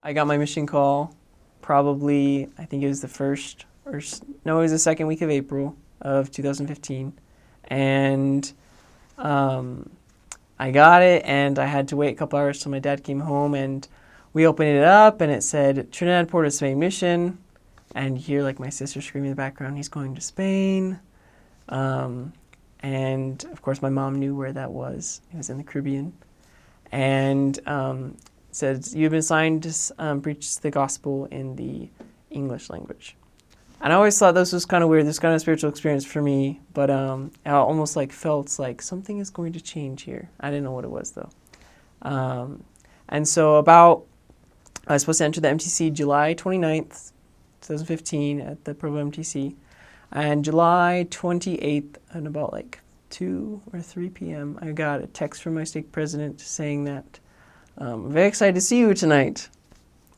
I got my mission call probably, I think it was the no, it was the second week of April of 2015. And I got it, and I had to wait a couple hours till my dad came home, and we opened it up, and it said, Trinidad Port of Spain mission. And you hear like my sister screaming in the background, he's going to Spain. And of course my mom knew where that was. It was in the Caribbean. And said, you've been assigned to preach the gospel in the English language. And I always thought this was kind of weird, this kind of spiritual experience for me, but I almost like felt like something is going to change here. I didn't know what it was though. And so I was supposed to enter the MTC July 29th, 2015 at the Provo MTC. And July 28th at about like 2 or 3 p.m., I got a text from my stake president saying that, I'm very excited to see you tonight.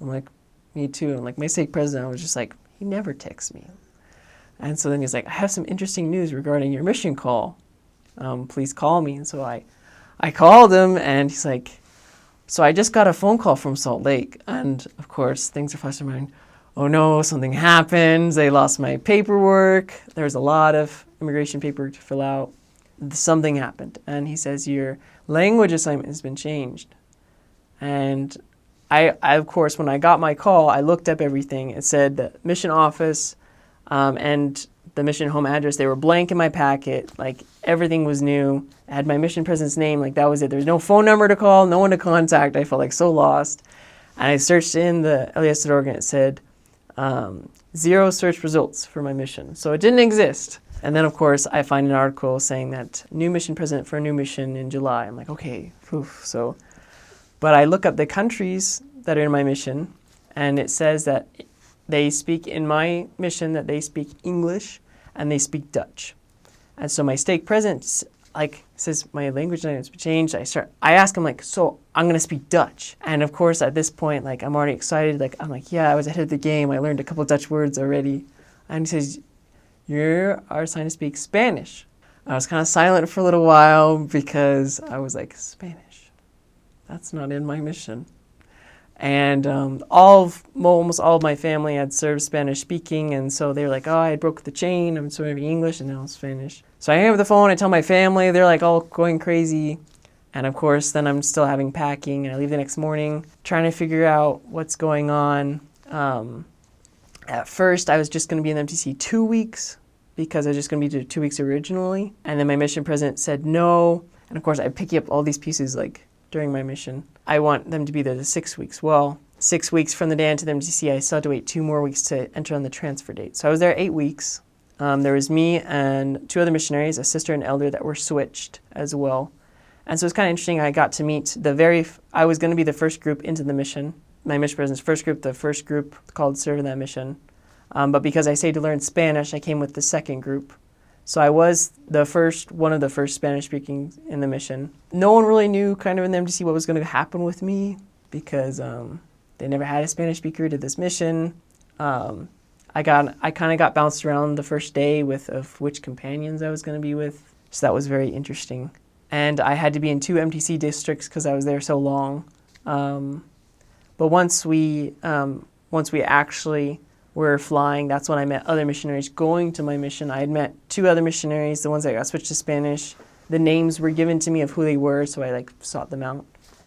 I'm like, me too. And like my stake president, I was just like, he never texts me. And so then he's like, I have some interesting news regarding your mission call. Please call me. And so I called him, and he's like, so I just got a phone call from Salt Lake. And of course, things are flashing in my mind. Oh no, something happened. They lost my paperwork. There's a lot of immigration paperwork to fill out. Something happened. And he says, your language assignment has been changed. And I of course, when I got my call, I looked up everything. It said the mission office and the mission home address, they were blank in my packet. Like everything was new. I had my mission president's name. Like that was it. There was no phone number to call, no one to contact. I felt like so lost. And I searched in the LES.org, and it said 0 search results for my mission. So it didn't exist. And then of course I find an article saying that new mission president for a new mission in July. I'm like, okay, phew. But I look up the countries that are in my mission, and it says that they speak in my mission that they speak English and they speak Dutch. And so my stake president like says my language has been changed. I ask him like, so I'm gonna speak Dutch. And of course at this point, like I'm already excited. Like I'm like, yeah, I was ahead of the game. I learned a couple Dutch words already. And he says, you are assigned to speak Spanish. I was kind of silent for a little while because I was like, Spanish. That's not in my mission. And almost all of my family had served Spanish speaking, and so they were like, oh, I broke the chain, I'm speaking English, and now it's Spanish. So I hang up the phone, I tell my family, they're like all going crazy. And of course, then I'm still having packing, and I leave the next morning, trying to figure out what's going on. At first, I was just going to be in the MTC 2 weeks, because I was just going to be 2 weeks originally. And then my mission president said no. And of course, I'm picking up all these pieces like during my mission. I want them to be there the 6 weeks. Well, 6 weeks from the day into the MTC, I still had to wait 2 more weeks to enter on the transfer date. So I was there 8 weeks. There was me and 2 other missionaries, a sister and elder, that were switched as well. And so it's kind of interesting. I got to meet I was going to be the first group into the mission. My mission president's the first group called to serve in that mission. But because I stayed to learn Spanish, I came with the second group. So I was one of the first Spanish speaking in the mission. No one really knew kind of in the MTC what was going to happen with me because they never had a Spanish speaker to this mission. I kind of got bounced around the first day of which companions I was going to be with. So that was very interesting. And I had to be in 2 MTC districts because I was there so long. But once we actually were flying, that's when I met other missionaries going to my mission. I had met 2 other missionaries, the ones that got switched to Spanish. The names were given to me of who they were, so I sought them out.